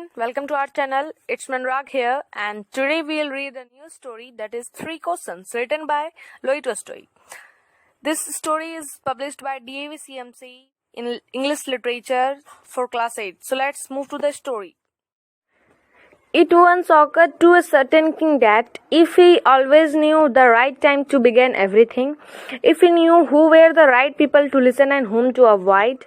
everyone, welcome to our channel. It's Manrag here, and today we'll read a new story that is Three Questions, written by Louis Tolstoy. This story is published by DAV CMC in English Literature for Class 8. So let's move to the story. It once occurred to a certain king that if he always knew the right time to begin everything, if he knew who were the right people to listen and whom to avoid,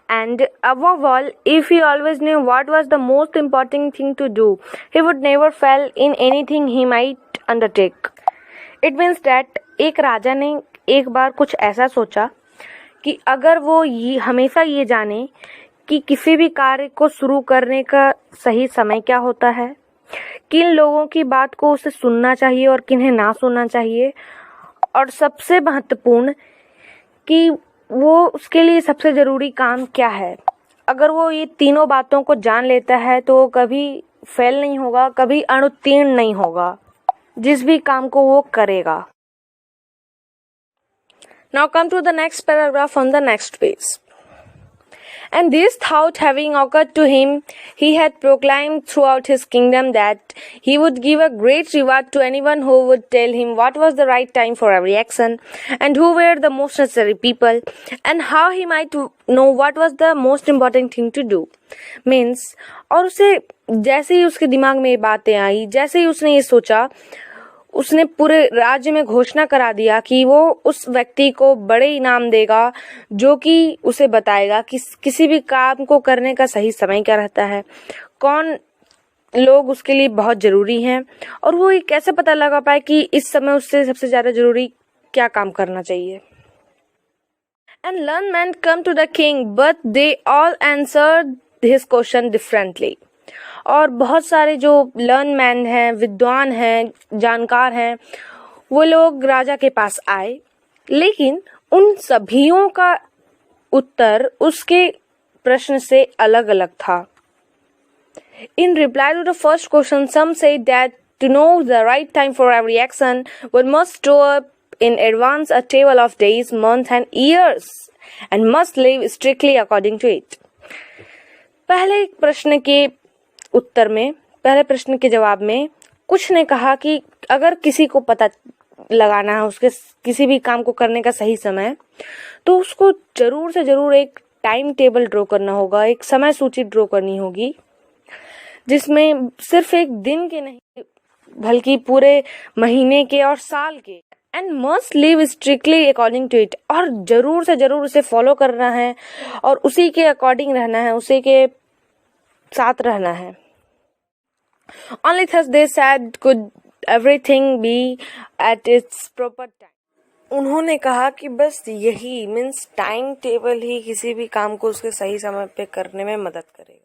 and above all, if he always knew what was the most important thing to do, he would never fail in anything he might undertake. It means that एक राजा ने एक बार कुछ ऐसा सोचा कि अगर वो हमेशा ये जाने कि किसी भी कार्य को शुरू करने का सही समय क्या होता है, किन लोगों की बात को उसे सुनना चाहिए और किन्हें ना सुनना चाहिए, और सबसे महत्वपूर्ण कि वो उसके लिए सबसे ज़रूरी काम क्या है। अगर वो ये तीनों बातों को जान लेता है तो वो कभी फेल नहीं होगा, कभी अनुत्तीर्ण नहीं होगा जिस भी काम को वो करेगा। Now come to the next paragraph on the next page. And this thought having occurred to him, he had proclaimed throughout his kingdom that he would give a great reward to anyone who would tell him what was the right time for every action, and who were the most necessary people, and how he might know what was the most important thing to do. Means, और उसे जैसे ही उसके दिमाग में ये बातें आई, जैसे ही उसने ये सोचा, उसने पूरे राज्य में घोषणा करा दिया कि वो उस व्यक्ति को बड़े इनाम देगा जो कि उसे बताएगा कि किसी भी काम को करने का सही समय क्या रहता है, कौन लोग उसके लिए बहुत ज़रूरी हैं, और वो ये कैसे पता लगा पाए कि इस समय उससे सबसे ज़्यादा ज़रूरी क्या काम करना चाहिए। And learned men come to the king, but they all answered his question differently. और बहुत सारे जो लर्न मैन हैं, विद्वान हैं, जानकार हैं, वो लोग राजा के पास आए, लेकिन उन सभीयों का उत्तर उसके प्रश्न से अलग अलग था। In reply to the first question, some said that to know the right time for every action, one must store up in advance a table of days, months and years, and must live strictly according to it. पहले प्रश्न के जवाब में कुछ ने कहा कि अगर किसी को पता लगाना है उसके किसी भी काम को करने का सही समय, तो उसको जरूर से जरूर एक टाइम टेबल ड्रॉ करना होगा, एक समय सूची ड्रॉ करनी होगी, जिसमें सिर्फ एक दिन के नहीं बल्कि पूरे महीने के और साल के, and must live strictly according to it, और जरूर से जरूर उसे फॉलो करना है और उसी के अकॉर्डिंग रहना है, उसी के साथ रहना है। Only thus they said could everything be at its proper time. उन्होंने कहा कि बस यही मीन्स टाइम टेबल ही किसी भी काम को उसके सही समय पे करने में मदद करेगा।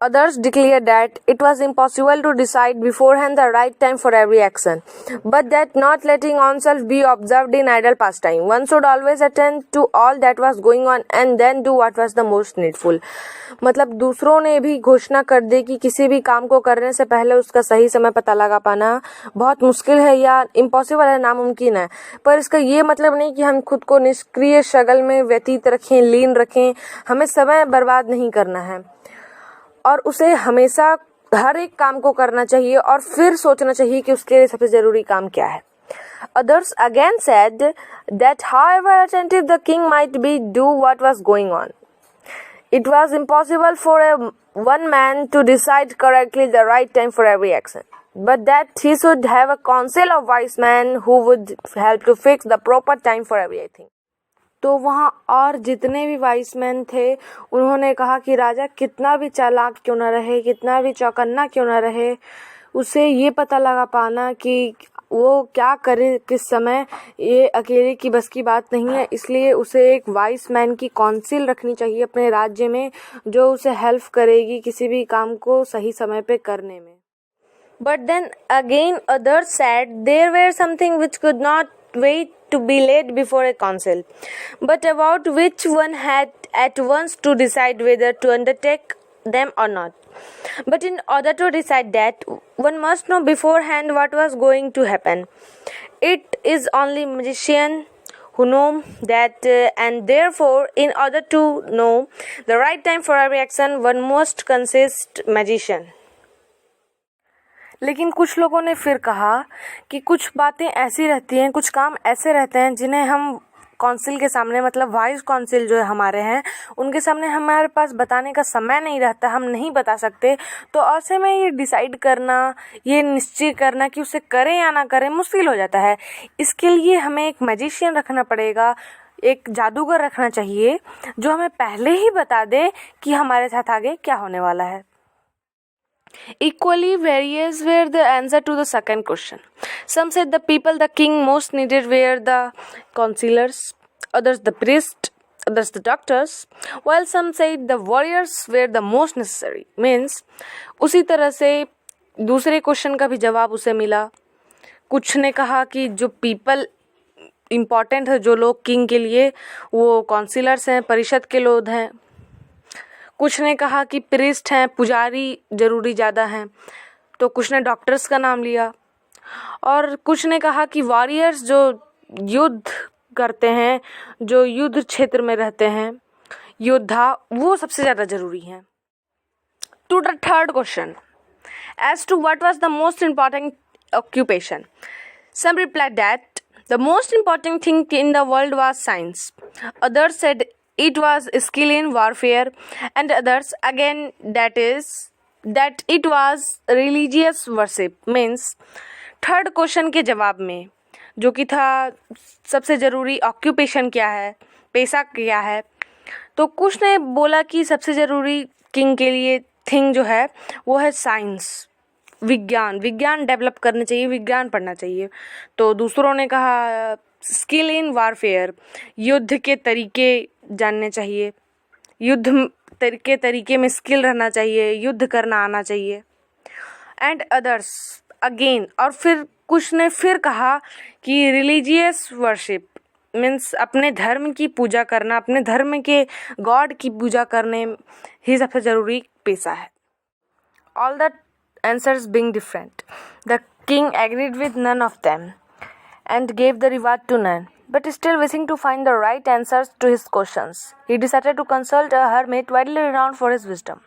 Others declared that it was impossible to decide beforehand the right time for every action, but that not letting oneself be observed in idle pastime, one should always attend to all that was going on and then do what was the most needful. मतलब दूसरों ने भी घोषणा कर दी कि किसी भी काम को करने से पहले उसका सही समय पता लगा पाना बहुत मुश्किल है या इम्पॉसिबल है, नामुमकिन है, पर इसका ये मतलब नहीं कि हम खुद को निष्क्रिय शगल में व्यतीत रखें, लीन रखें। हमें समय बर्बाद नहीं करना है और उसे हमेशा हर एक काम को करना चाहिए और फिर सोचना चाहिए कि उसके लिए सबसे जरूरी काम क्या है। Others again said that however attentive the king might be to what was going on, it was impossible for one man to decide correctly the right time for every action, but that he should have a council of wise men who would help to fix the proper time for everything. तो वहाँ और जितने भी vice man थे उन्होंने कहा कि राजा कितना भी चालाक क्यों ना रहे, कितना भी चौकन्ना क्यों ना रहे, उसे ये पता लगा पाना कि वो क्या करे किस समय, ये अकेले की बस की बात नहीं है। इसलिए उसे एक वाइस मैन की काउंसिल रखनी चाहिए अपने राज्य में जो उसे हेल्प करेगी किसी भी काम को सही समय पे करने में। But then again others said there were something which could not wait to be laid before a council, but about which one had at once to decide whether to undertake them or not. But in order to decide that, one must know beforehand what was going to happen. It is only magician who know that and therefore in order to know the right time for every action one must consist magician. लेकिन कुछ लोगों ने फिर कहा कि कुछ बातें ऐसी रहती हैं, कुछ काम ऐसे रहते हैं जिन्हें हम काउंसिल के सामने, मतलब वाइस काउंसिल जो हमारे हैं उनके सामने हमारे पास बताने का समय नहीं रहता, हम नहीं बता सकते। तो ऐसे में ये डिसाइड करना, ये निश्चय करना कि उसे करें या ना करें मुश्किल हो जाता है। इसके लिए हमें एक मैजिशियन रखना पड़ेगा, एक जादूगर रखना चाहिए जो हमें पहले ही बता दे कि हमारे साथ आगे क्या होने वाला है। Equally various were the answer to the second question. Some said the people the king most needed were the counselors, others the priests, others the doctors, while some said the warriors were the most necessary. Means उसी तरह से दूसरे question का भी जवाब उसे मिला। कुछ ने कहा कि जो पीपल इम्पॉर्टेंट है, जो लोग किंग के लिए, वो काउंसिलर्स हैं, परिषद के लोग हैं। कुछ ने कहा कि प्रीस्ट हैं, पुजारी ज़रूरी ज़्यादा हैं। तो कुछ ने डॉक्टर्स का नाम लिया, और कुछ ने कहा कि वॉरियर्स जो युद्ध करते हैं, जो युद्ध क्षेत्र में रहते हैं, योद्धा, वो सबसे ज़्यादा ज़रूरी हैं। To the third question, as to what was the most important occupation, some replied that the most important thing in the world was science, others said it was skill in warfare, and others again that it was religious worship. Means third question के जवाब में जो कि था सबसे ज़रूरी occupation क्या है, पेशा क्या है, तो कुछ ने बोला कि सबसे ज़रूरी किंग के लिए थिंग जो है वो है साइंस, विज्ञान डेवलप करना चाहिए, विज्ञान पढ़ना चाहिए। तो दूसरों ने कहा स्किल इन वारफेयर, युद्ध के तरीके जानने चाहिए, युद्ध के तरीके में स्किल रहना चाहिए, युद्ध करना आना चाहिए। एंड अदर्स अगेन, और फिर कुछ ने फिर कहा कि रिलीजियस वर्शिप मीन्स अपने धर्म की पूजा करना, अपने धर्म के गॉड की पूजा करने ही सबसे ज़रूरी पेशा है। All the answers being different, the king agreed with none of them and gave the reward to none, but still wishing to find the right answers to his questions, he decided to consult a hermit widely renowned for his wisdom.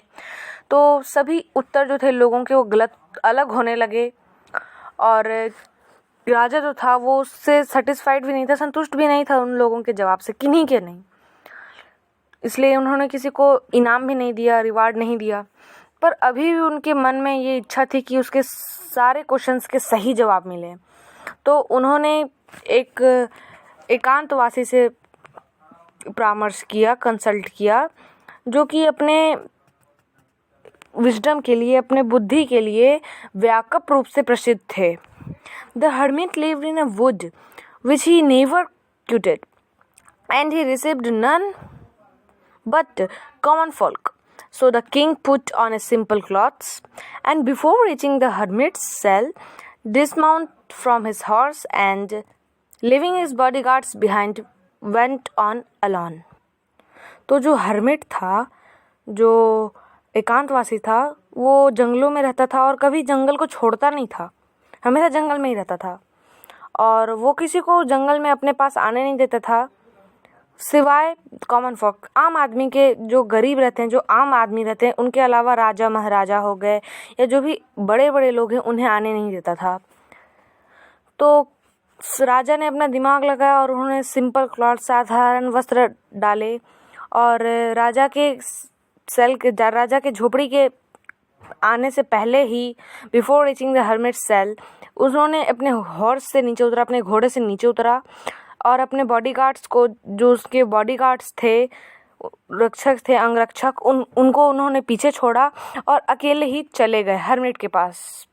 तो सभी उत्तर जो थे लोगों के वो गलत अलग होने लगे, और राजा जो था वो उससे सेटिस्फाइड भी नहीं था, संतुष्ट भी नहीं था उन लोगों के जवाब से, किन्हीं के नहीं। इसलिए उन्होंने किसी को इनाम भी नहीं दिया, रिवार्ड नहीं दिया, पर अभी भी उनके मन में ये इच्छा थी कि उसके सारे क्वेश्चंस के सही जवाब मिले। तो उन्होंने एक एकांतवासी से परामर्श किया, कंसल्ट किया, जो कि अपने विजडम के लिए, अपने बुद्धि के लिए व्यापक रूप से प्रसिद्ध थे। The hermit lived in a wood which he never quitted, and he received none but common folk. So the king put on a simple clothes, and before reaching the hermit's cell, dismount from his horse and leaving his bodyguards behind went on alone. तो जो hermit था, जो एकांतवासी था, वो जंगलों में रहता था और कभी जंगल को छोड़ता नहीं था, हमेशा जंगल में ही रहता था, और वो किसी को जंगल में अपने पास आने नहीं देता था सिवाय कॉमन folk, आम आदमी के, जो गरीब रहते हैं, जो आम आदमी रहते हैं, उनके अलावा राजा महाराजा हो गए या जो भी बड़े बड़े लोग हैं उन्हें आने नहीं देता था। तो राजा ने अपना दिमाग लगाया और उन्होंने सिंपल क्लॉथ, साधारण वस्त्र डाले, और राजा के झोपड़ी के आने से पहले ही, before reaching the hermit cell, उन्होंने अपने हॉर्स से नीचे उतरा, अपने घोड़े से नीचे उतरा, और अपने बॉडीगार्ड्स को, जो उसके बॉडीगार्ड्स थे, रक्षक थे, अंगरक्षक, उनको उन्होंने पीछे छोड़ा और अकेले ही चले गए हर्मिट के पास।